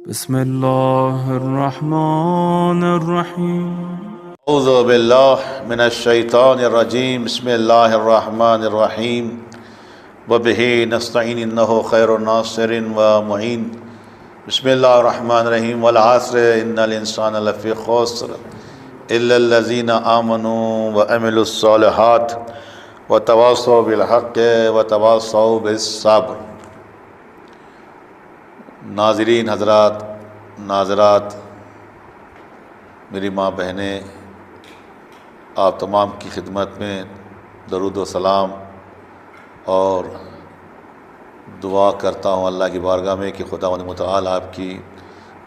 بسم الله الرحمن الرحيم. اعوذ باللہ من الشیطان الرجیم. بسم اللہ الرحمن الرحیم. وبہ نستعین انہ خیر ناصر و معین. بسم اللہ الرحمن الرحیم. والعصر ان الانسان لفی خسر الا الذین آمنوا وعملوا الصالحات وتواصوا بالحق وتواصوا بالصبر. ناظرین حضرات، ناظرات، میری ماں بہنیں، آپ تمام کی خدمت میں درود و سلام اور دعا کرتا ہوں اللہ کی بارگاہ میں کہ خداوند متعال آپ کی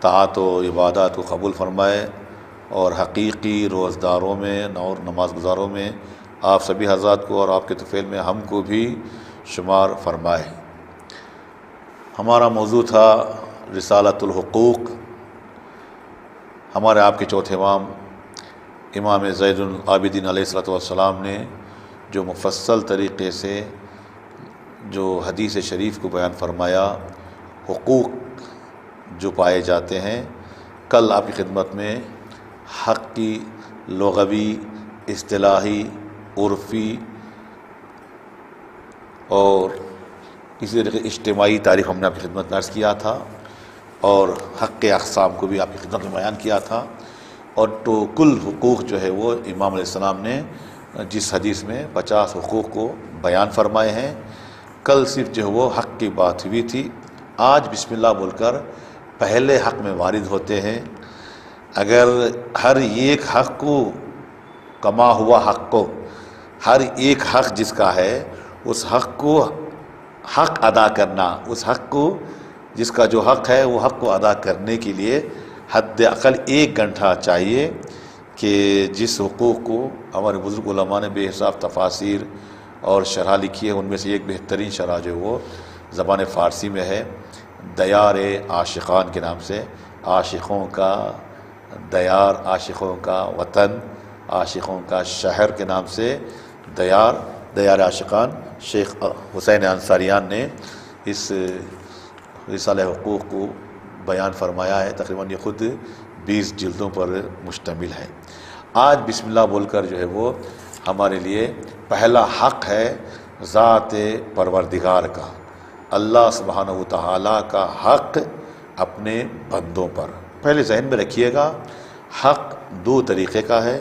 طاعت و عبادات کو قبول فرمائے اور حقیقی روزداروں میں اور نماز گزاروں میں آپ سبھی حضرات کو اور آپ کے طفیل میں ہم کو بھی شمار فرمائے. ہمارا موضوع تھا رسالۃ الحقوق. ہمارے آپ کے چوتھے امام امام زین العابدین علیہ الصلوۃ والسلام نے جو مفصل طریقے سے جو حدیث شریف کو بیان فرمایا، حقوق جو پائے جاتے ہیں، کل آپ کی خدمت میں حق کی لغوی، اصطلاحی، عرفی اور اسی طریقے اجتماعی تعریف ہم نے آپ کی خدمت میں عرض کیا تھا اور حق کے اقسام کو بھی آپ کی خدمت میں بیان کیا تھا. اور تو کل حقوق جو ہے وہ امام علیہ السلام نے جس حدیث میں 50 حقوق کو بیان فرمائے ہیں. کل صرف جو ہے وہ حق کی بات ہوئی تھی. آج بسم اللہ بول کر پہلے حق میں وارد ہوتے ہیں. اگر ہر ایک حق کو، کما ہوا حق کو، ہر ایک حق جس کا ہے اس حق کو حق ادا کرنا، اس حق کو جس کا جو حق ہے وہ حق کو ادا کرنے کے لیے حد اقل 1 گھنٹہ چاہیے. کہ جس حقوق کو ہمارے بزرگ علماء نے بے حساب تفاسیر اور شرح لکھی ہے، ان میں سے ایک بہترین شرح جو وہ زبان فارسی میں ہے، دیار عاشقان کے نام سے. عاشقوں کا دیار، عاشقوں کا وطن، عاشقوں کا شہر کے نام سے دیار عاشقان. شیخ حسین انصاریان نے اس رسالہ حقوق کو بیان فرمایا ہے. تقریباً یہ خود 20 جلدوں پر مشتمل ہے. آج بسم اللہ بول کر جو ہے وہ ہمارے لیے پہلا حق ہے ذات پروردگار کا، اللہ سبحانہ و تعالیٰ کا حق اپنے بندوں پر. پہلے ذہن میں رکھیے گا، حق 2 طریقے کا ہے.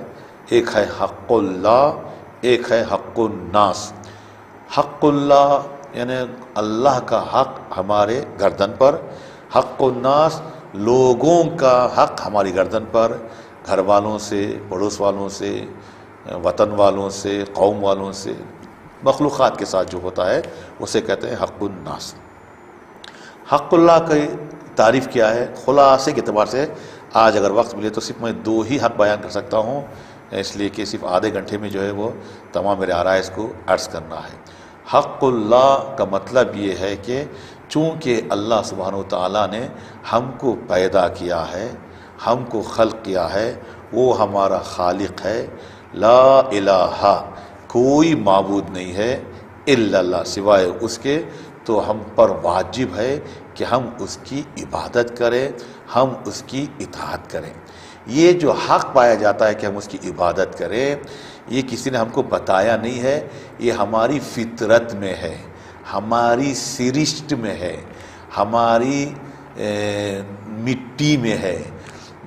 ایک ہے حق اللہ، ایک ہے حق الناس. حق اللہ یعنی اللہ کا حق ہمارے گردن پر، حق الناس لوگوں کا حق ہماری گردن پر، گھر والوں سے، پڑوس والوں سے، وطن والوں سے، قوم والوں سے، مخلوقات کے ساتھ جو ہوتا ہے اسے کہتے ہیں حق الناس. حق اللہ کی تعریف کیا ہے؟ خلاصے کے اعتبار سے آج اگر وقت ملے تو صرف میں 2 ہی حق بیان کر سکتا ہوں، اس لیے کہ صرف آدھے گھنٹے میں جو ہے وہ تمام میرے آرائز کو عرض کرنا ہے. حق اللہ کا مطلب یہ ہے کہ چونکہ اللہ سبحانہ و تعالیٰ نے ہم کو پیدا کیا ہے، ہم کو خلق کیا ہے، وہ ہمارا خالق ہے. لا الہ، کوئی معبود نہیں ہے الا اللہ، سوائے اس کے. تو ہم پر واجب ہے کہ ہم اس کی عبادت کریں، ہم اس کی اطاعت کریں. یہ جو حق پایا جاتا ہے کہ ہم اس کی عبادت کریں، یہ کسی نے ہم کو بتایا نہیں ہے، یہ ہماری فطرت میں ہے، ہماری سرشت میں ہے، ہماری مٹی میں ہے.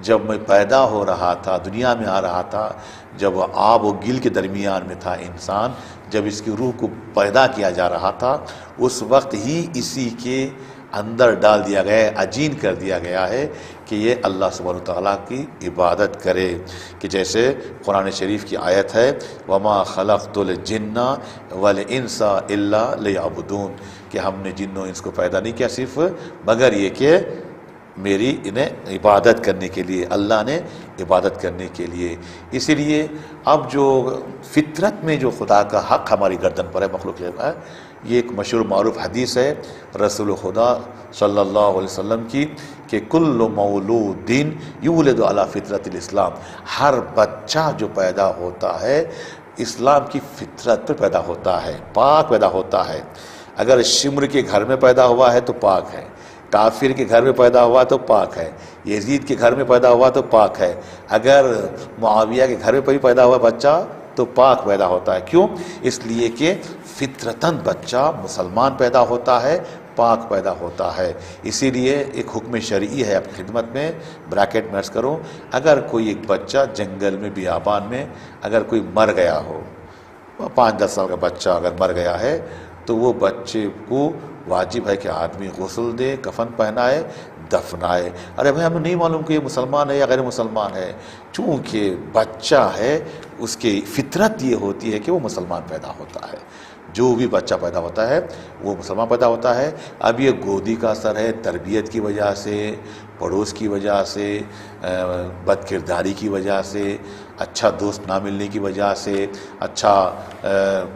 جب میں پیدا ہو رہا تھا، دنیا میں آ رہا تھا، جب آب و گل کے درمیان میں تھا انسان، جب اس کی روح کو پیدا کیا جا رہا تھا، اس وقت ہی اسی کے اندر ڈال دیا گیا ہے، عجین کر دیا گیا ہے کہ یہ اللہ سبحانہ وتعالیٰ کی عبادت کرے. کہ جیسے قرآن شریف کی آیت ہے وَمَا خَلَقْتُ الْجِنَّ وَالْإِنسَ إِلَّا لِيَعْبُدُونَ، کہ ہم نے جن و انس کو پیدا نہیں کیا صرف مگر یہ کہ میری انہیں عبادت کرنے کے لیے، اللہ نے عبادت کرنے کے لیے. اسی لیے اب جو فطرت میں جو خدا کا حق ہماری گردن پر ہے، مخلوق ہے، یہ ایک مشہور معروف حدیث ہے رسول خدا صلی اللہ علیہ وسلم کی کہ کل مولود یولد علی فطرت الاسلام، ہر بچہ جو پیدا ہوتا ہے اسلام کی فطرت پر پیدا ہوتا ہے، پاک پیدا ہوتا ہے. اگر شمر کے گھر میں پیدا ہوا ہے تو پاک ہے، کافر کے گھر میں پیدا ہوا تو پاک ہے، یزید کے گھر میں پیدا ہوا تو پاک ہے، اگر معاویہ کے گھر میں پیدا ہوا بچہ تو پاک پیدا ہوتا ہے۔ کیوں؟ اس لیے کہ فطرتاً بچہ مسلمان پیدا ہوتا ہے، پاک پیدا ہوتا ہے۔ اسی لیے ایک حکم شرعی ہے آپ کی خدمت میں، بریکٹ میں عرض کروں، اگر کوئی ایک بچہ جنگل میں بیابان میں اگر کوئی مر گیا ہو، 5-10 سال کا بچہ اگر مر گیا ہے تو وہ بچے کو واجب ہے کہ آدمی غسل دے، کفن پہنائے، دفنائے۔ ارے بھائی ہمیں نہیں معلوم کہ یہ مسلمان ہے یا غیر مسلمان ہے، چونکہ بچہ ہے اس کی فطرت یہ ہوتی ہے کہ وہ مسلمان پیدا ہوتا ہے۔ جو بھی بچہ پیدا ہوتا ہے وہ مسلمان پیدا ہوتا ہے۔ اب یہ گودی کا اثر ہے، تربیت کی وجہ سے، پڑوس کی وجہ سے، بد کرداری کی وجہ سے، اچھا دوست نہ ملنے کی وجہ سے، اچھا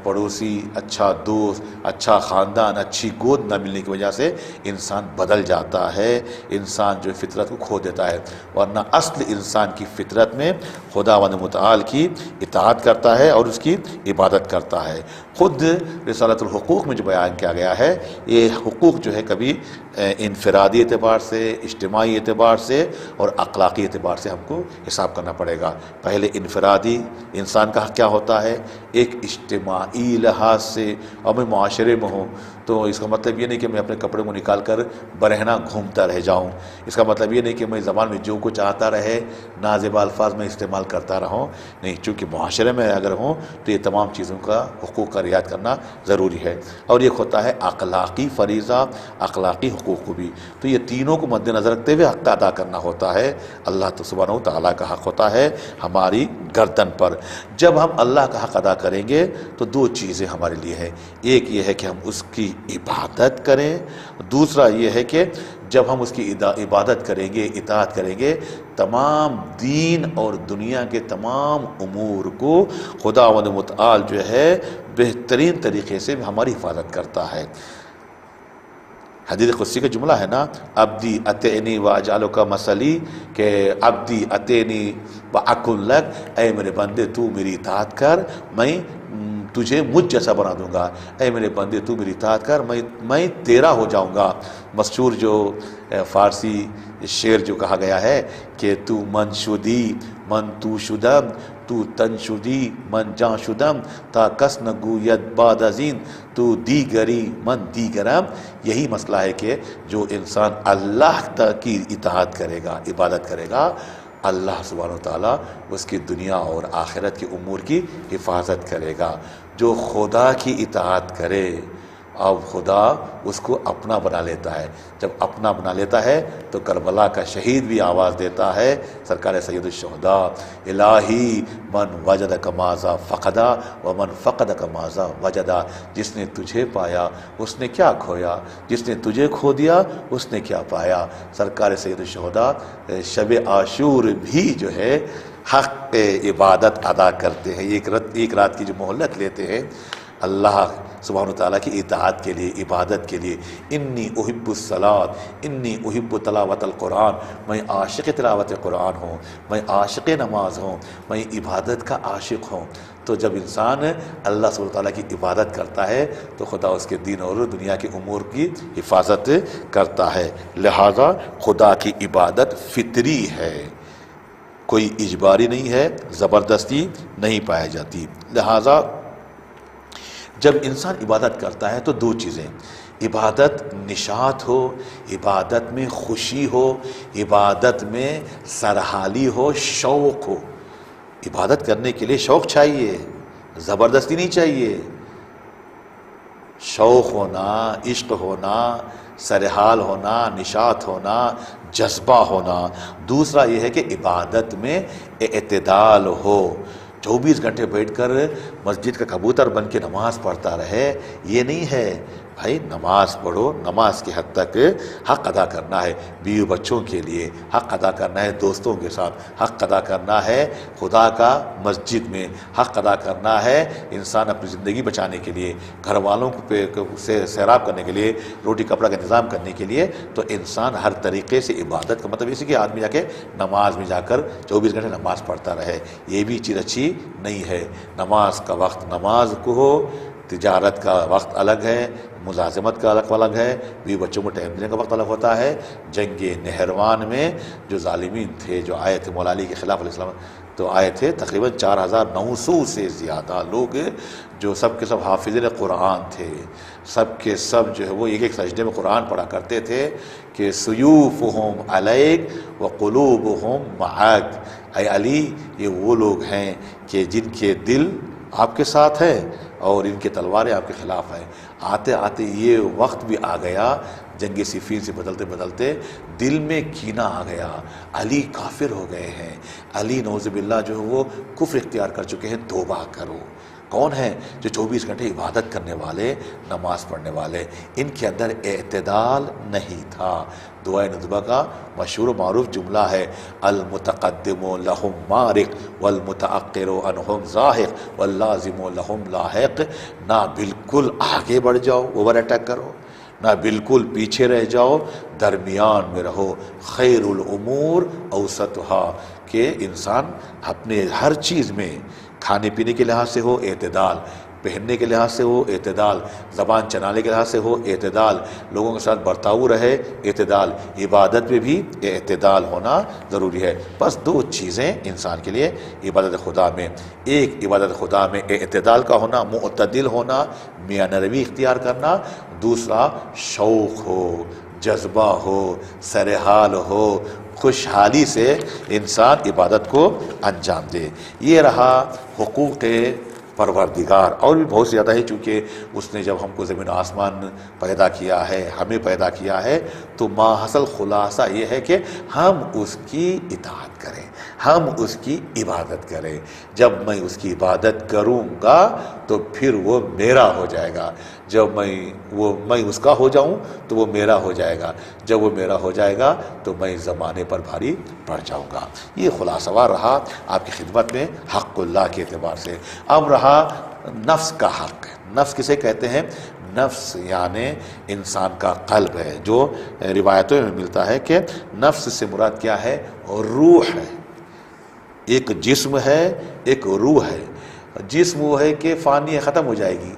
پڑوسی، اچھا دوست، اچھا خاندان، اچھی گود نہ ملنے کی وجہ سے انسان بدل جاتا ہے، انسان جو فطرت کو کھو دیتا ہے۔ ورنہ اصل انسان کی فطرت میں خداوند متعال کی اطاعت کرتا ہے اور اس کی عبادت کرتا ہے۔ خود رسالۃ الحقوق میں جو بیان کیا گیا ہے، یہ حقوق جو ہے کبھی انفرادی اعتبار سے، اجتماعی اعتبار سے اور اخلاقی اعتبار سے ہم کو حساب کرنا پڑے گا۔ پہلے انفرادی انسان کا حق کیا ہوتا ہے، ایک اجتماعی لحاظ سے، اور میں معاشرے میں ہوں تو اس کا مطلب یہ نہیں کہ میں اپنے کپڑے کو نکال کر برہنہ گھومتا رہ جاؤں، اس کا مطلب یہ نہیں کہ میں زبان میں جو کچھ آتا رہے نازیبا الفاظ میں استعمال کرتا رہوں، نہیں، چونکہ معاشرے میں اگر ہوں تو یہ تمام چیزوں کا حقوق کا رعایت کرنا ضروری ہے۔ اور یہ ہوتا ہے اخلاقی فریضہ، اخلاقی حقوق کو بھی، تو یہ تینوں کو مد نظر رکھتے ہوئے حق ادا کرنا ہوتا ہے۔ اللہ سبحانہ و تعالیٰ کا حق ہوتا ہے ہماری گردن پر۔ جب ہم اللہ کا حق ادا کریں گے تو دو چیزیں ہمارے لیے ہیں، ایک یہ ہے کہ ہم اس کی عبادت کریں، دوسرا یہ ہے کہ جب ہم اس کی عبادت کریں گے، اطاعت کریں گے، تمام دین اور دنیا کے تمام امور کو خداوند متعال جو ہے بہترین طریقے سے ہماری حفاظت کرتا ہے۔ حدیث قدسی کا جملہ ہے نا، عبدی اطعنی واجعلک مثلی، کہ عبدی اطعنی واکن لک، اے میرے بندے تو میری اطاعت کر، میں تجھے مجھ جیسا بنا دوں گا، اے میرے بندے تو میری اطاعت کر، میں تیرا ہو جاؤں گا۔ مشہور جو فارسی شعر جو کہا گیا ہے کہ تو من شدی من تو شدم، تو تن شدی من جان شدم، تا کس نگوید بعد از این تو دیگری من دیگرم۔ یہی مسئلہ ہے کہ جو انسان اللہ کی اطاعت کرے گا، عبادت کرے گا، اللہ سبحانہ و تعالیٰ اس کی دنیا اور آخرت کے امور کی حفاظت کرے گا۔ جو خدا کی اطاعت کرے، اب خدا اس کو اپنا بنا لیتا ہے۔ جب اپنا بنا لیتا ہے تو کربلا کا شہید بھی آواز دیتا ہے، سرکار سید الشہداء، الہی من وجدک ماذا فقدا ومن فقدک ماذا وجدا، جس نے تجھے پایا اس نے کیا کھویا، جس نے تجھے کھو دیا اس نے کیا پایا۔ سرکار سید الشہداء شب عاشور بھی جو ہے حق عبادت ادا کرتے ہیں، ایک رات کی جو مہلت لیتے ہیں اللہ سبحانہ وتعالیٰ کی اطاعت کے لیے، عبادت کے لیے۔ انی احب الصلاۃ، انی احب تلاوت القرآن، میں عاشق تلاوت قرآن ہوں، میں عاشق نماز ہوں، میں عبادت کا عاشق ہوں۔ تو جب انسان اللہ سبحانہ وتعالیٰ کی عبادت کرتا ہے تو خدا اس کے دین اور دنیا کے امور کی حفاظت کرتا ہے۔ لہذا خدا کی عبادت فطری ہے، کوئی اجباری نہیں ہے، زبردستی نہیں پائی جاتی۔ لہذا جب انسان عبادت کرتا ہے تو دو چیزیں، عبادت نشاط ہو، عبادت میں خوشی ہو، عبادت میں سرحالی ہو، شوق ہو۔ عبادت کرنے کے لیے شوق چاہیے، زبردستی نہیں چاہیے۔ شوق ہونا، عشق ہونا، سرحال ہونا، نشاط ہونا، جذبہ ہونا۔ دوسرا یہ ہے کہ عبادت میں اعتدال ہو۔ 24 گھنٹے بیٹھ کر مسجد کا کبوتر بن کے نماز پڑھتا رہے، یہ نہیں ہے بھائی۔ نماز پڑھو، نماز کی حد تک حق ادا کرنا ہے، بیوی بچوں کے لیے حق ادا کرنا ہے، دوستوں کے ساتھ حق ادا کرنا ہے، خدا کا مسجد میں حق ادا کرنا ہے، انسان اپنی زندگی بچانے کے لیے، گھر والوں سے سیراب کرنے کے لیے، روٹی کپڑا کا انتظام کرنے کے لیے، تو انسان ہر طریقے سے عبادت کا مطلب اسی کہ آدمی جا کے نماز میں جا کر 24 گھنٹے نماز پڑھتا رہے، یہ بھی چیز اچھی نہیں ہے۔ نماز کا وقت نماز کو ہو، تجارت کا وقت الگ ہے، ملازمت کا الگ ہے، بیوی بچوں کو ٹائم دینے کا وقت الگ ہوتا ہے۔ جنگ نہروان میں جو ظالمین تھے جو آئے تھے مولا علی کے خلاف علیہ السلام، تو آئے تھے تقریباً 4900 سے زیادہ لوگ جو سب کے سب حافظین قرآن تھے، سب کے سب جو ہے وہ ایک ایک سجدے میں قرآن پڑھا کرتے تھے کہ سیوفہم علیک وقلوبہم معک، اے علی یہ وہ لوگ ہیں کہ جن کے دل آپ کے ساتھ ہیں اور ان کی تلواریں آپ کے خلاف ہیں۔ آتے آتے یہ وقت بھی آ گیا، جنگ صفین سے بدلتے بدلتے دل میں کینہ آ گیا، علی کافر ہو گئے ہیں، علی نعوذ باللہ جو ہے وہ کفر اختیار کر چکے ہیں، توبہ کرو۔ کون ہیں؟ جو 24 گھنٹے عبادت کرنے والے، نماز پڑھنے والے، ان کے اندر اعتدال نہیں تھا۔ دعائے ندبہ کا مشہور و معروف جملہ ہے، المتقدم لہم مارق والمتأخر عنہم زاہق واللازم لہم لاحق۔ نہ بالکل آگے بڑھ جاؤ، اوور اٹیک کرو، نہ بالکل پیچھے رہ جاؤ، درمیان میں رہو۔ خیر الامور اوسطھا، کہ انسان اپنے ہر چیز میں، کھانے پینے کے لحاظ سے ہو اعتدال، پہننے کے لحاظ سے ہو اعتدال، زبان چلانے کے لحاظ سے ہو اعتدال، لوگوں کے ساتھ برتاؤ رہے اعتدال، عبادت میں بھی اعتدال ہونا ضروری ہے۔ بس دو چیزیں انسان کے لیے عبادت خدا میں، ایک عبادت خدا میں اعتدال کا ہونا، معتدل ہونا، میاں نروی اختیار کرنا، دوسرا شوق ہو، جذبہ ہو، سرحال ہو، خوشحالی سے انسان عبادت کو انجام دے۔ یہ رہا حقوق پروردگار، اور بھی بہت زیادہ ہے، چونکہ اس نے جب ہم کو زمین و آسمان پیدا کیا ہے، ہمیں پیدا کیا ہے، تو ماحصل خلاصہ یہ ہے کہ ہم اس کی اطاعت کریں، ہم اس کی عبادت کریں۔ جب میں اس کی عبادت کروں گا تو پھر وہ میرا ہو جائے گا، جب میں اس کا ہو جاؤں تو وہ میرا ہو جائے گا، جب وہ میرا ہو جائے گا تو میں زمانے پر بھاری پڑ جاؤں گا۔ یہ خلاصہ وار رہا آپ کی خدمت میں حق اللہ کے اعتبار سے۔ اب رہا نفس کا حق۔ نفس کسے کہتے ہیں؟ نفس یعنی انسان کا قلب ہے، جو روایتوں میں ملتا ہے کہ نفس سے مراد کیا ہے؟ روح ہے۔ ایک جسم ہے، ایک روح ہے۔ جسم وہ ہے کہ فانی ہے، ختم ہو جائے گی،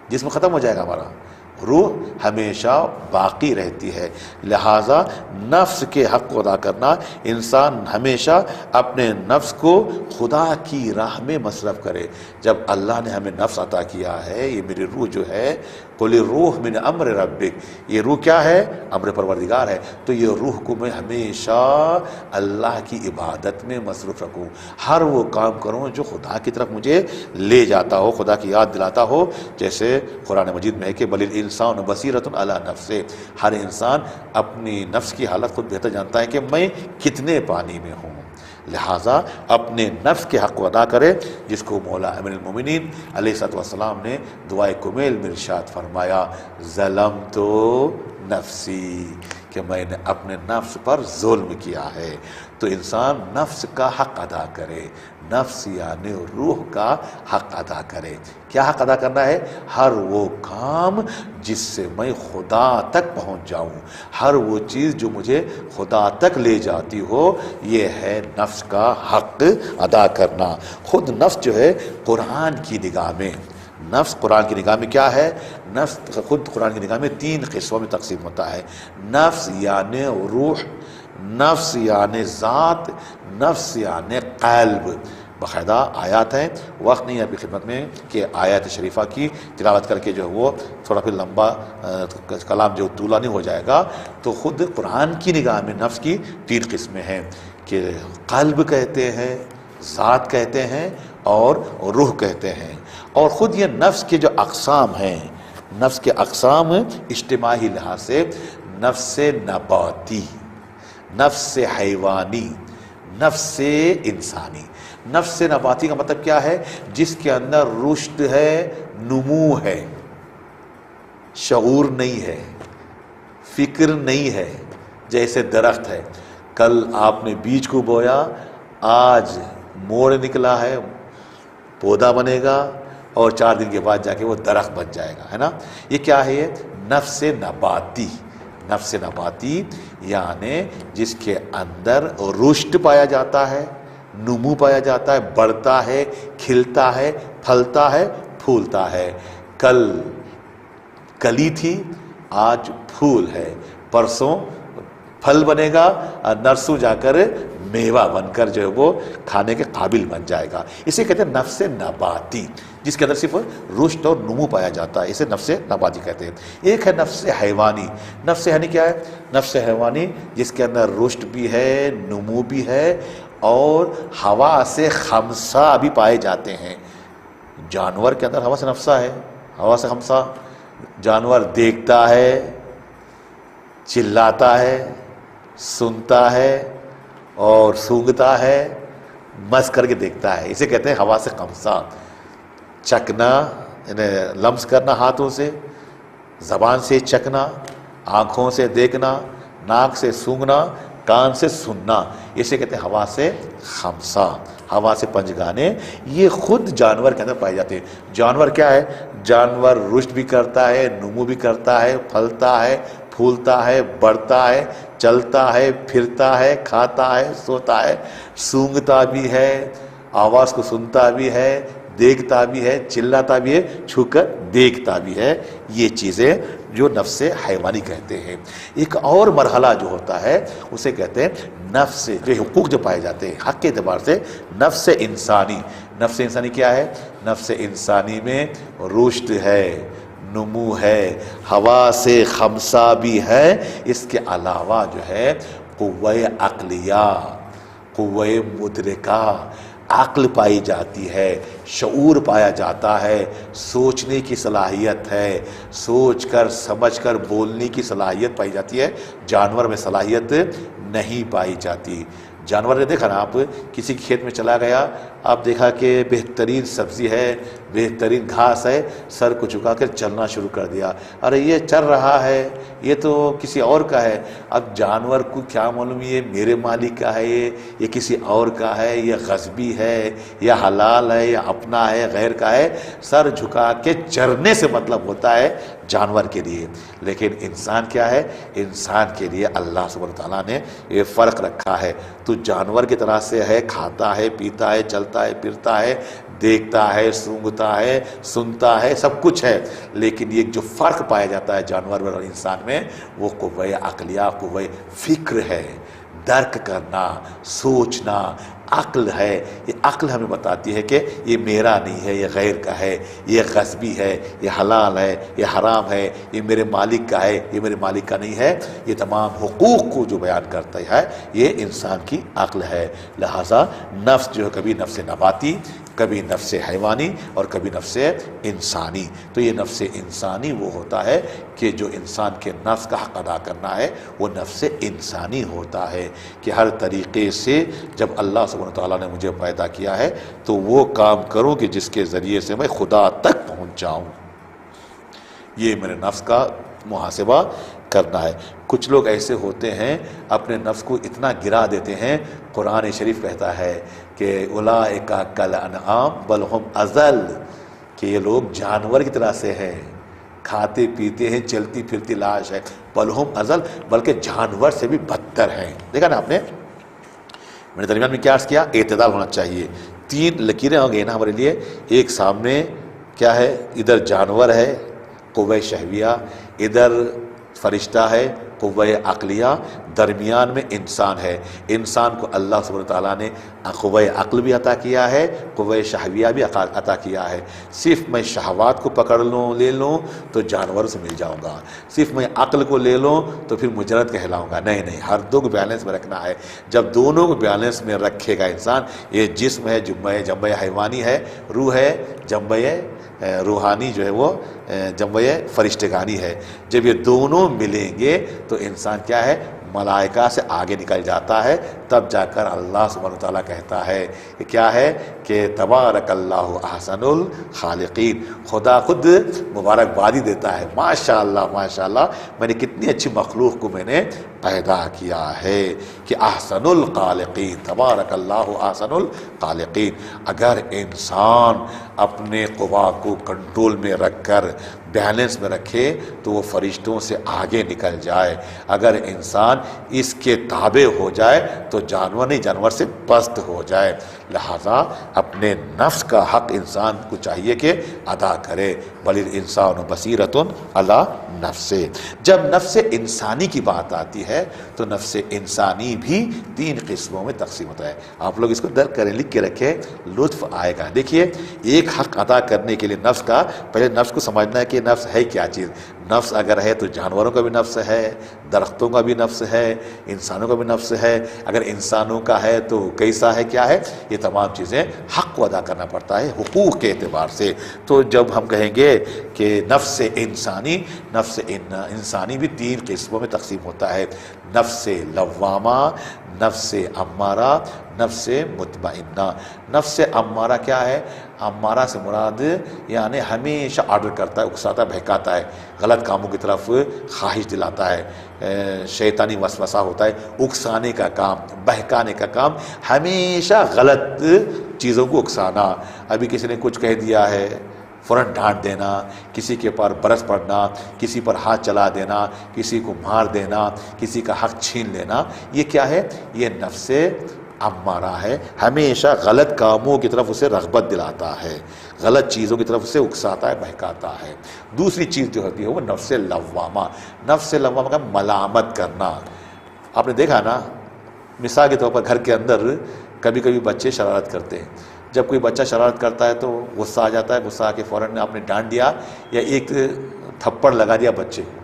جسم ختم ہو جائے گا ہمارا، روح ہمیشہ باقی رہتی ہے۔ لہٰذا نفس کے حق کو ادا کرنا، انسان ہمیشہ اپنے نفس کو خدا کی راہ میں مصرف کرے۔ جب اللہ نے ہمیں نفس عطا کیا ہے، یہ میری روح جو ہے، قل الروح من امر ربک، یہ روح کیا ہے؟ امر پروردگار ہے۔ تو یہ روح کو میں ہمیشہ اللہ کی عبادت میں مصروف رکھوں، ہر وہ کام کروں جو خدا کی طرف مجھے لے جاتا ہو، خدا کی یاد دلاتا ہو۔ جیسے قرآن مجید میں ہے کہ بل الانسان بصیرۃ علی نفسہ، ہر انسان اپنی نفس کی حالت خود بہتر جانتا ہے کہ میں کتنے پانی میں ہوں۔ لہٰذا اپنے نفس کے حق کو ادا کرے، جس کو مولا امیر المومنین علیہ السلام نے دعائے کمیل میں ارشاد فرمایا، ظلمت نفسی، کہ میں نے اپنے نفس پر ظلم کیا ہے۔ تو انسان نفس کا حق ادا کرے، نفس یعنی روح کا حق ادا کرے۔ کیا حق ادا کرنا ہے؟ ہر وہ کام جس سے میں خدا تک پہنچ جاؤں، ہر وہ چیز جو مجھے خدا تک لے جاتی ہو، یہ ہے نفس کا حق ادا کرنا۔ خود نفس جو ہے قرآن کی نگاہ میں، نفس قرآن کی نگاہ میں کیا ہے؟ نفس خود قرآن کی نگاہ میں 3 قسموں میں تقسیم ہوتا ہے۔ نفس یعنی روح، نفس یعنی ذات، نفس یعنی قلب۔ باقاعدہ آیات ہیں، وقت نہیں ہے آپ کی خدمت میں کہ آیات شریفہ کی تلاوت کر کے جو ہے وہ تھوڑا پھر لمبا کلام جو طولہ نہیں ہو جائے گا۔ تو خود قرآن کی نگاہ میں نفس کی 3 قسمیں ہیں، کہ قلب کہتے ہیں، ذات کہتے ہیں، اور روح کہتے ہیں۔ اور خود یہ نفس کے جو اقسام ہیں، نفس کے اقسام اجتماعی لحاظ سے نفس نباتی، نفس حیوانی، نفس انسانی۔ نفس نباتی کا مطلب کیا ہے؟ جس کے اندر رشد ہے، نمو ہے، شعور نہیں ہے، فکر نہیں ہے۔ جیسے درخت ہے، کل آپ نے بیج کو بویا، آج موڑ نکلا ہے، پودا بنے گا، اور 4 دن کے بعد جا کے وہ درخت بن جائے گا، ہے نا؟ یہ کیا ہے؟ یہ نفس نباتی۔ نفس نباتی یعنی جس کے اندر رشد پایا جاتا ہے، نمو پایا جاتا ہے، بڑھتا ہے، کھلتا ہے، پھلتا ہے، پھولتا ہے۔ کل کلی تھی، آج پھول ہے، پرسوں پھل بنے گا اور نرسوں جا کر میوہ بن کر جو ہے وہ کھانے کے قابل بن جائے گا۔ اسے کہتے ہیں نفس نباتی، جس کے اندر صرف رشد اور نمو پایا جاتا ہے، اسے نفس نباتی کہتے ہیں۔ ایک ہے نفس حیوانی۔ نفس حیوانی کیا ہے؟ نفس حیوانی جس کے اندر رشد بھی ہے، نمو بھی ہے، اور حواس خمسہ بھی پائے جاتے ہیں۔ جانور کے اندر حواس نفسہ ہے، حواس خمسہ۔ جانور دیکھتا ہے، چلاتا ہے، سنتا ہے اور سونگھتا ہے، مس کر کے دیکھتا ہے، اسے کہتے ہیں حواس خمسہ۔ چکنا یعنی لمس کرنا ہاتھوں سے، زبان سے چکنا، آنکھوں سے دیکھنا، ناک سے سونگھنا، کان سے سننا، اسے کہتے ہیں حواس خمسہ، حواس پنجگانے۔ یہ خود جانور کے اندر پائے جاتے ہیں۔ جانور کیا ہے؟ جانور رشد بھی کرتا ہے، نمو بھی کرتا ہے، پھلتا ہے، پھولتا ہے، بڑھتا ہے، چلتا ہے، پھرتا ہے، کھاتا ہے، سوتا ہے، سونگھتا بھی ہے، آواز کو سنتا بھی ہے، دیکھتا بھی ہے، چلاتا بھی ہے، چھو کر دیکھتا بھی ہے۔ یہ چیزیں جو نفس حیوانی کہتے ہیں۔ ایک اور مرحلہ جو ہوتا ہے اسے کہتے ہیں نفس، جو حقوق جو پائے جاتے ہیں حق کے اعتبار سے، نفس انسانی۔ نفس انسانی کیا ہے؟ نفس انسانی میں رشد ہے، نمو ہے، حواس خمسہ بھی ہے، اس کے علاوہ جو ہے قوہ عقلیہ، قوہ مدرکہ، عقل پائی جاتی ہے، شعور پایا جاتا ہے، سوچنے کی صلاحیت ہے، سوچ کر سمجھ کر بولنے کی صلاحیت پائی جاتی ہے۔ جانور میں صلاحیت نہیں پائی جاتی۔ جانور نے دیکھا نا، آپ کسی کھیت میں چلا گیا، آپ دیکھا کہ بہترین سبزی ہے، بہترین گھاس ہے، سر کو جھکا کر چلنا شروع کر دیا، ارے یہ چل رہا ہے، یہ تو کسی اور کا ہے۔ اب جانور کو کیا معلوم یہ میرے مالک کا ہے، یہ کسی اور کا ہے، یہ غصبی ہے یا حلال ہے یا اپنا ہے غیر کا ہے، سر جھکا کے چرنے سے مطلب ہوتا ہے جانور کے لیے۔ لیکن انسان کیا ہے؟ انسان کے لیے اللہ سبحانہ وتعالیٰ نے یہ فرق رکھا ہے۔ تو جانور کی طرح سے ہے، کھاتا ہے، پیتا ہے، چلتا ہے، پھرتا ہے، دیکھتا ہے، سونگھتا ہے، سنتا ہے، سب کچھ ہے، لیکن یہ جو فرق پایا جاتا ہے جانور اور انسان میں، وہ قوہ عقلیہ، قوہ فکر ہے، درک کرنا، سوچنا، عقل ہے۔ یہ عقل ہمیں بتاتی ہے کہ یہ میرا نہیں ہے، یہ غیر کا ہے، یہ غصبی ہے، یہ حلال ہے، یہ حرام ہے، یہ میرے مالک کا ہے، یہ میرے مالک کا نہیں ہے۔ یہ تمام حقوق کو جو بیان کرتا ہے یہ انسان کی عقل ہے۔ لہٰذا نفس جو ہے کبھی نفس نباتی، کبھی نفس حیوانی اور کبھی نفس انسانی۔ تو یہ نفس انسانی وہ ہوتا ہے کہ جو انسان کے نفس کا حق ادا کرنا ہے وہ نفس انسانی ہوتا ہے، کہ ہر طریقے سے جب اللہ سبحانہ وتعالیٰ نے مجھے پیدا کیا ہے تو وہ کام کروں کہ جس کے ذریعے سے میں خدا تک پہنچ جاؤں۔ یہ میرے نفس کا محاسبہ کرنا ہے۔ کچھ لوگ ایسے ہوتے ہیں اپنے نفس کو اتنا گرا دیتے ہیں، قرآن شریف کہتا ہے کہ اولئک کالانعام بل ہم اضل، کہ یہ لوگ جانور کی طرح سے ہیں، کھاتے پیتے ہیں، چلتی پھرتی لاش ہے، بل ہم اضل، بلکہ جانور سے بھی بدتر ہیں۔ دیکھا نا آپ نے، میں نے درمیان میں کیا عرض کیا؟ اعتدال ہونا چاہیے۔ 3 لکیریں ہوں گے نا ہمارے لیے، ایک سامنے کیا ہے؟ ادھر جانور ہے قوہ شہویہ، ادھر فرشتہ ہے قوہ عقلیہ، درمیان میں انسان ہے۔ انسان کو اللہ سبحانہ تعالیٰ نے قوہ عقل بھی عطا کیا ہے، قوہ شہویہ بھی عطا کیا ہے۔ صرف میں شہوات کو پکڑ لوں، لے لوں تو جانوروں سے مل جاؤں گا، صرف میں عقل کو لے لوں تو پھر مجرد کہلاؤں گا، نہیں نہیں، ہر دو کو بیلنس میں رکھنا ہے۔ جب دونوں کو بیلنس میں رکھے گا انسان، یہ جسم ہے جنبہ حیوانی ہے، روح ہے جنبہ روحانی، جو ہے وہ جنبہ فرشتگانی ہے۔ جب یہ دونوں ملیں گے تو انسان کیا ہے؟ ملائکہ سے آگے نکل جاتا ہے۔ تب جا کر اللہ سبحانہ وتعالیٰ کہتا ہے کہ کیا ہے؟ کہ تبارک اللہ احسن الخالقین، خدا خود مبارکبادی دیتا ہے، ماشاءاللہ ماشاءاللہ، میں نے کتنی اچھی مخلوق کو میں نے پیدا کیا ہے، کہ احسن الخالقین، تبارک اللہ احسن الخالقین۔ اگر انسان اپنے قوا کو کنٹرول میں رکھ کر بیلنس میں رکھے تو وہ فرشتوں سے آگے نکل جائے، اگر انسان اس کے تابع ہو جائے تو جانور نہیں، جانور سے پست ہو جائے۔ لہٰذا اپنے نفس کا حق انسان کو چاہیے کہ ادا کرے، بل الانسان بصیرۃ علی نفسہ۔ جب نفس انسانی کی بات آتی ہے تو نفس انسانی بھی 3 قسموں میں تقسیم ہوتا ہے۔ آپ لوگ اس کو درک کریں، لکھ کے رکھیں، لطف آئے گا۔ دیکھیے، ایک حق ادا کرنے کے لیے نفس کا، پہلے نفس کو سمجھنا ہے کہ نفس ہے کیا چیز۔ نفس اگر ہے تو جانوروں کا بھی نفس ہے، درختوں کا بھی نفس ہے، انسانوں کا بھی نفس ہے۔ اگر انسانوں کا ہے تو کیسا ہے، کیا ہے؟ یہ تمام چیزیں حق کو ادا کرنا پڑتا ہے حقوق کے اعتبار سے۔ تو جب ہم کہیں گے کہ نفس انسانی، نفس انسانی بھی 3 قسموں میں تقسیم ہوتا ہے: نفس لوامہ، نفس امارہ، نفس مطمئنہ۔ نفس امارہ کیا ہے؟ امارہ سے مراد یعنی ہمیشہ آرڈر کرتا ہے، اکساتا ہے، بہکاتا ہے، غلط کاموں کی طرف خواہش دلاتا ہے، شیطانی وسوسہ ہوتا ہے، اکسانے کا کام، بہکانے کا کام، ہمیشہ غلط چیزوں کو اکسانا۔ ابھی کسی نے کچھ کہہ دیا ہے، فوراً ڈانٹ دینا، کسی کے پر برس پڑنا، کسی پر ہاتھ چلا دینا، کسی کو مار دینا، کسی کا حق چھین لینا، یہ کیا ہے؟ یہ نفس امارہ ہے، ہمیشہ غلط کاموں کی طرف اسے رغبت دلاتا ہے، غلط چیزوں کی طرف اسے اکساتا ہے، بہکاتا ہے۔ دوسری چیز جو ہوتی ہے وہ نفس لوامہ۔ نفس لوامہ کا ملامت کرنا۔ آپ نے دیکھا نا، مثال کے طور پر گھر کے اندر کبھی کبھی بچے شرارت کرتے ہیں۔ جب کوئی بچہ شرارت کرتا ہے تو غصہ آ جاتا ہے، غصہ آ کے فوراً آپ نے ڈانٹ دیا یا ایک تھپڑ لگا دیا بچے کو،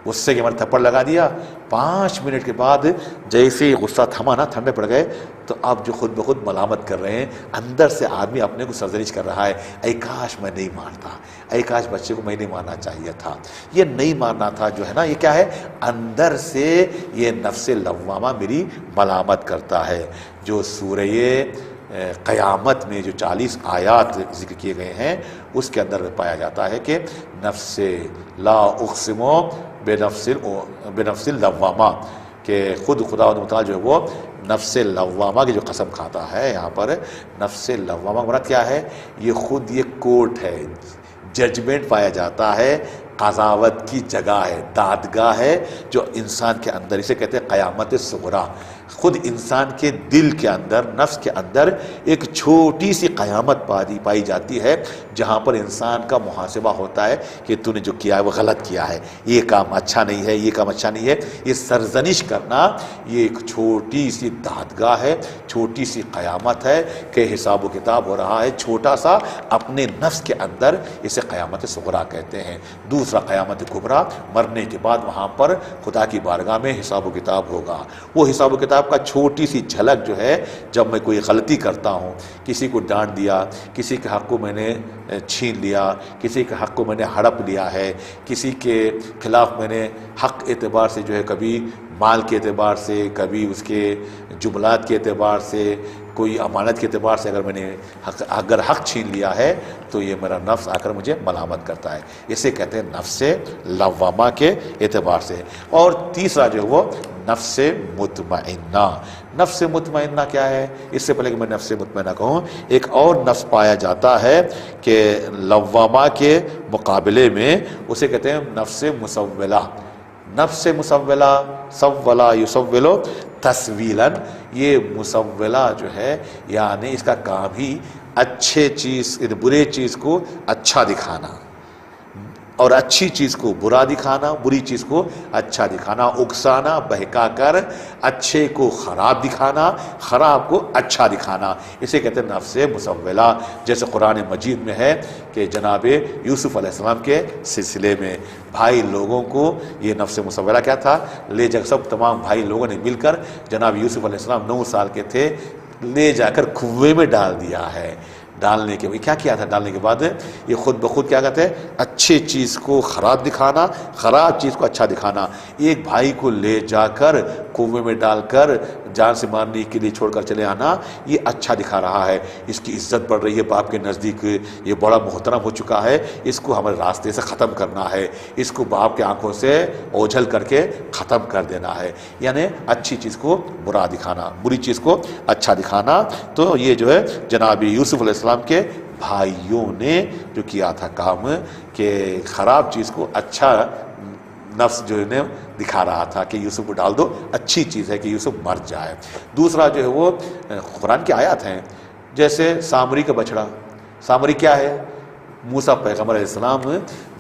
غصے کے مارے تھپڑ لگا دیا۔ 5 منٹ کے بعد جیسے ہی غصہ تھما نا، ٹھنڈے پڑ گئے، تو آپ جو خود بخود ملامت کر رہے ہیں، اندر سے آدمی اپنے کو سرزنش کر رہا ہے، اے کاش میں نہیں مارتا، اے کاش بچے کو میں نہیں مارنا چاہیے تھا، یہ نہیں مارنا تھا، جو ہے نا، یہ کیا ہے؟ اندر سے یہ نفس لوامہ میری ملامت کرتا ہے۔ جو سورہ قیامت میں جو 40 آیات ذکر کیے گئے ہیں، اس کے اندر پایا جاتا ہے کہ نفس لا اقسم بنفس اللوامہ، کہ خود خدا متعال جو ہے وہ نفس لوامہ کی جو قسم کھاتا ہے۔ یہاں پر نفس لوامہ مراد کیا ہے؟ یہ خود یہ کورٹ ہے، ججمنٹ پایا جاتا ہے، قضاوت کی جگہ ہے، دادگاہ ہے جو انسان کے اندر، اسے کہتے ہیں قیامت صغریٰ۔ خود انسان کے دل کے اندر، نفس کے اندر ایک چھوٹی سی قیامت پائی جاتی ہے، جہاں پر انسان کا محاسبہ ہوتا ہے کہ تو نے جو کیا ہے وہ غلط کیا ہے، یہ کام اچھا نہیں ہے، یہ کام اچھا نہیں ہے۔ یہ سرزنش کرنا، یہ ایک چھوٹی سی دادگاہ ہے، چھوٹی سی قیامت ہے کہ حساب و کتاب ہو رہا ہے، چھوٹا سا اپنے نفس کے اندر، اسے قیامت صغریٰ کہتے ہیں۔ دوسرا قیامت کبریٰ، مرنے کے بعد وہاں پر خدا کی بارگاہ میں حساب و کتاب ہوگا۔ وہ حساب و کتاب کا چھوٹی سی جھلک جو ہے، جب میں کوئی غلطی کرتا ہوں، کسی کو ڈانٹ دیا، کسی کے حق کو میں نے چھین لیا، کسی کے حق کو میں نے ہڑپ لیا ہے، کسی کے خلاف میں نے حق اعتبار سے جو ہے، کبھی مال کے اعتبار سے، کبھی اس کے جملات کے اعتبار سے، کوئی امانت کے اعتبار سے اگر حق چھین لیا ہے، تو یہ میرا نفس آ کر مجھے ملامت کرتا ہے۔ اسے کہتے ہیں نفس لوامہ کے اعتبار سے۔ اور تیسرا جو ہے وہ نفس مطمئنہ۔ نفس مطمئنہ کیا ہے؟ اس سے پہلے کہ میں نفس مطمئنہ کہوں، ایک اور نفس پایا جاتا ہے کہ لوامہ کے مقابلے میں، اسے کہتے ہیں نفس مسولہ۔ نفس مسولہ، سولا یسول تسویلاً، یہ مسولہ جو ہے، یعنی اس کا کام ہی اچھے چیز، برے چیز کو اچھا دکھانا، اور اچھی چیز کو برا دکھانا، بری چیز کو اچھا دکھانا، اکسانا، بہکا کر اچھے کو خراب دکھانا، خراب کو اچھا دکھانا، اسے کہتے ہیں نفس مسولہ۔ جیسے قرآن مجید میں ہے کہ جناب یوسف علیہ السلام کے سلسلے میں بھائی لوگوں کو یہ نفس مسولہ کیا تھا؟ لے جا سب تمام بھائی لوگوں نے مل کر جناب یوسف علیہ السلام 9 سال کے تھے، لے جا کر کنویں میں ڈال دیا ہے۔ ڈالنے کے بعد کیا کیا تھا؟ ڈالنے کے بعد یہ خود بخود کیا کہتے ہیں؟ اچھے چیز کو خراب دکھانا، خراب چیز کو اچھا دکھانا۔ ایک بھائی کو لے جا کر کنویں میں ڈال کر جان سے مارنے کے لیے چھوڑ کر چلے آنا، یہ اچھا دکھا رہا ہے، اس کی عزت بڑھ رہی ہے باپ کے نزدیک، یہ بڑا محترم ہو چکا ہے، اس کو ہمارے راستے سے ختم کرنا ہے، اس کو باپ کے آنکھوں سے اوجھل کر کے ختم کر دینا ہے۔ یعنی اچھی چیز کو برا دکھانا، بری چیز کو اچھا دکھانا۔ تو یہ جو ہے جناب یوسف علیہ السلام کے بھائیوں نے جو کیا تھا کام، کہ خراب چیز کو اچھا نفس جو ہے دکھا رہا تھا کہ یوسف کو ڈال دو، اچھی چیز ہے کہ یوسف مر جائے۔ دوسرا جو ہے وہ قرآن کی آیات ہیں، جیسے سامری کا بچڑا۔ سامری کیا ہے؟ موسیٰ پیغمبر علیہ السلام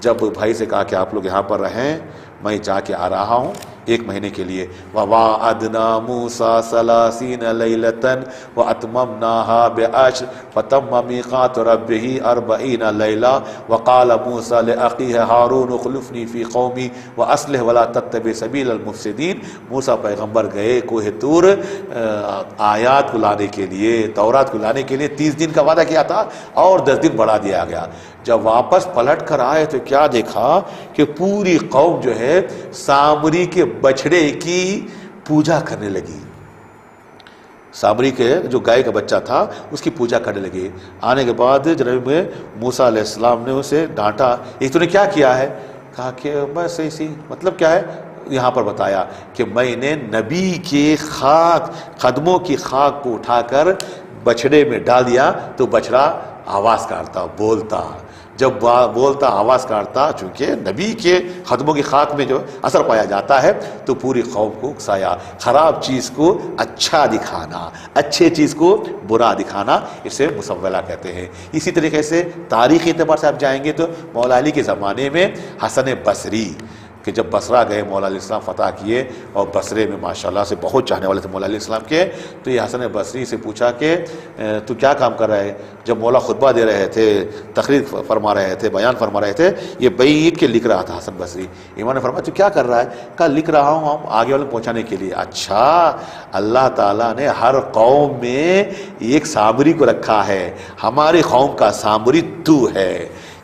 جب بھائی سے کہا کہ آپ لوگ یہاں پر رہیں، میں جا کے آ رہا ہوں 1 مہینے کے لیے، وَوَاعَدْنَا مُوسَىٰ 30 لَيْلَةً وَأَتْمَمْنَاهَا بِعَشْرٍ فَتَمَّ مِيقَاتُ رَبِّهِ 40 لَيْلَةً وَقَالَ مُوسَىٰ لِأَخِيهِ هَارُونَ اخْلُفْنِي فِي قَوْمِي وَأَصْلِحْ وَلَا تَتَّبِعْ سَبِيلَ الْمُفْسِدِينَ۔ موسیٰ پیغمبر گئے کوہ طور آیات کو لانے کے لیے، تورات کو لانے کے لیے 30 دن کا وعدہ کیا تھا اور 10 دن بڑھا دیا گیا۔ جب واپس پلٹ کر آئے تو کیا دیکھا کہ پوری قوم جو ہے سامری کے بچڑے کی پوجا کرنے لگی۔ سامری کے جو گائے کا بچہ تھا اس کی پوجا کرنے لگے۔ آنے کے بعد جناب موسیٰ علیہ السلام نے اسے ڈانٹا، ایک تو نے کیا کیا ہے؟ کہا کہ بس ایسی، مطلب کیا ہے؟ یہاں پر بتایا کہ میں نے نبی کے قدموں کی خاک کو اٹھا کر بچڑے میں ڈال دیا تو بچڑا آواز کاٹتا، بولتا، جب بولتا آواز کاٹتا، چونکہ نبی کے قدموں کی خاک میں جو اثر پایا جاتا ہے تو پوری قوم کو اکسایا۔ خراب چیز کو اچھا دکھانا، اچھے چیز کو برا دکھانا، اسے مسولہ کہتے ہیں۔ اسی طریقے سے تاریخی اعتبار سے آپ جائیں گے تو مولا علی کے زمانے میں حسن بصری کہ جب بصرہ گئے، مولا علیہ السلام فتح کیے اور بصرے میں ماشاءاللہ سے بہت چاہنے والے تھے مولا علیہ السلام کے، تو یہ حسن بصری سے پوچھا کہ تو کیا کام کر رہا ہے؟ جب مولا خطبہ دے رہے تھے، تقریر فرما رہے تھے، بیان فرما رہے تھے، یہ بیت کے لکھ رہا تھا حسن بصری۔ امام نے فرمایا تو کیا کر رہا ہے؟ کہا لکھ رہا ہوں ہم آگے والے پہنچانے کے لیے۔ اچھا، اللہ تعالیٰ نے ہر قوم میں ایک سامری کو رکھا ہے، ہماری قوم کا سامری تو ہے۔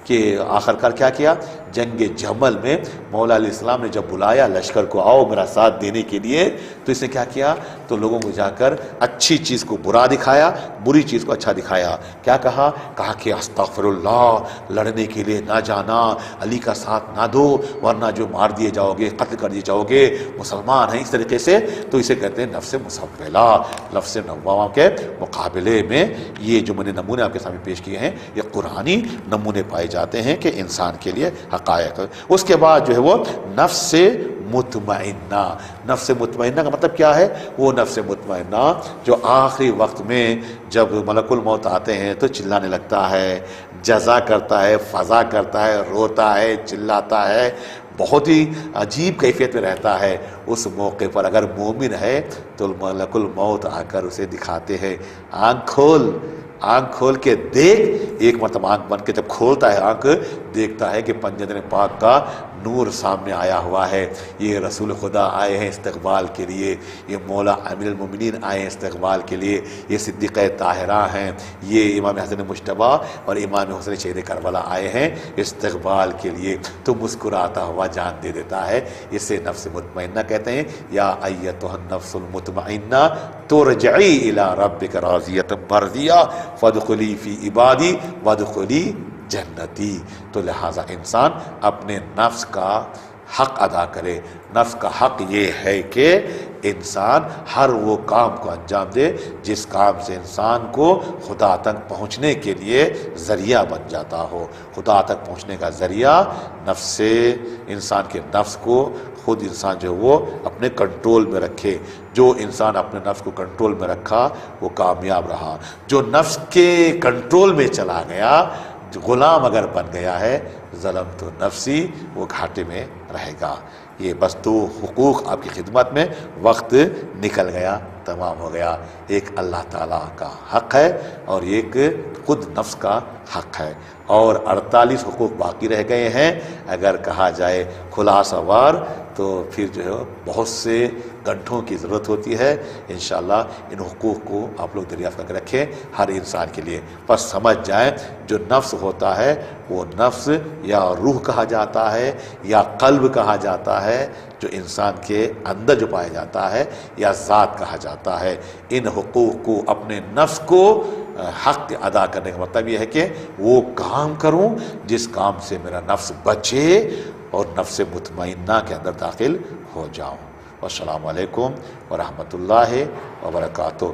کہ آخر کار کیا کیا؟ جنگ جمل میں مولا علیہ السلام نے جب بلایا لشکر کو، آؤ میرا ساتھ دینے کے لیے، تو اس نے کیا کیا؟ تو لوگوں کو جا کر اچھی چیز کو برا دکھایا، بری چیز کو اچھا دکھایا۔ کیا کہا؟ کہا کہ استغفر اللہ، لڑنے کے لیے نہ جانا، علی کا ساتھ نہ دو ورنہ جو مار دیے جاؤ گے، قتل کر دیے جاؤ گے، مسلمان ہیں اس طریقے سے۔ تو اسے کہتے ہیں نفس مسولہ۔ نفس نواں کے مقابلے میں یہ جو میں نے نمونے آپ کے سامنے پیش کیے ہیں، یہ قرآنی نمونے پائے جاتے ہیں کہ انسان کے لیے حقائق۔ اس کے بعد جو ہے وہ نفس مطمئنہ۔ نفس مطمئنہ کا مطلب کیا ہے؟ وہ نفس مطمئنہ جو آخری وقت میں جب ملک الموت آتے ہیں تو چلانے لگتا ہے، جزا کرتا ہے، فضا کرتا ہے، روتا ہے، چلاتا ہے، بہت ہی عجیب کیفیت میں رہتا ہے۔ اس موقع پر اگر مومن ہے تو ملک الموت آ کر اسے دکھاتے ہیں، آنکھ کھول کے دیکھ۔ ایک مرتبہ آنکھ بن کے جب کھولتا ہے آنکھ، دیکھتا ہے کہ پنجتن پاک کا نور سامنے آیا ہوا ہے، یہ رسول خدا آئے ہیں استقبال کے لیے، یہ مولا امیر المومنین آئے ہیں استقبال کے لیے، یہ صدیقہ طاہرہ ہیں، یہ امام حسن مجتبی اور امام حسین شہید کربلا آئے ہیں استقبال کے لیے، تو مسکراتا ہوا جان دے دیتا ہے۔ اسے نفس مطمئنہ کہتے ہیں۔ یا ایتھا النفس المطمئنہ ترجعی الی ربک راضیۃ مرضیہ فادخلی فی عبادی وادخلی جنتی۔ تو لہٰذا انسان اپنے نفس کا حق ادا کرے۔ نفس کا حق یہ ہے کہ انسان ہر وہ کام کو انجام دے جس کام سے انسان کو خدا تک پہنچنے کے لیے ذریعہ بن جاتا ہو۔ خدا تک پہنچنے کا ذریعہ نفس سے، انسان کے نفس کو خود انسان جو وہ اپنے کنٹرول میں رکھے۔ جو انسان اپنے نفس کو کنٹرول میں رکھا وہ کامیاب رہا۔ جو نفس کے کنٹرول میں چلا گیا، جو غلام اگر بن گیا ہے، ظلم تو نفسی، وہ گھاٹے میں رہے گا۔ یہ بس 2 حقوق آپ کی خدمت میں، وقت نکل گیا، تمام ہو گیا۔ ایک اللہ تعالیٰ کا حق ہے اور ایک خود نفس کا حق ہے، اور 48 حقوق باقی رہ گئے ہیں۔ اگر کہا جائے خلاصہ وار تو پھر جو ہے بہت سے گھنٹوں کی ضرورت ہوتی ہے۔ انشاءاللہ ان حقوق کو آپ لوگ دریافت کر کے رکھیں ہر انسان کے لیے۔ بس سمجھ جائیں جو نفس ہوتا ہے وہ نفس یا روح کہا جاتا ہے یا قلب کہا جاتا ہے، جو انسان کے اندر جو پایا جاتا ہے، یا ذات کہا جاتا ہے۔ ان حقوق کو، اپنے نفس کو حق ادا کرنے کا مطلب یہ ہے کہ وہ کام کروں جس کام سے میرا نفس بچے اور نفس مطمئنہ کے اندر داخل ہو جاؤں۔ والسلام علیکم ورحمۃ اللہ وبرکاتہ۔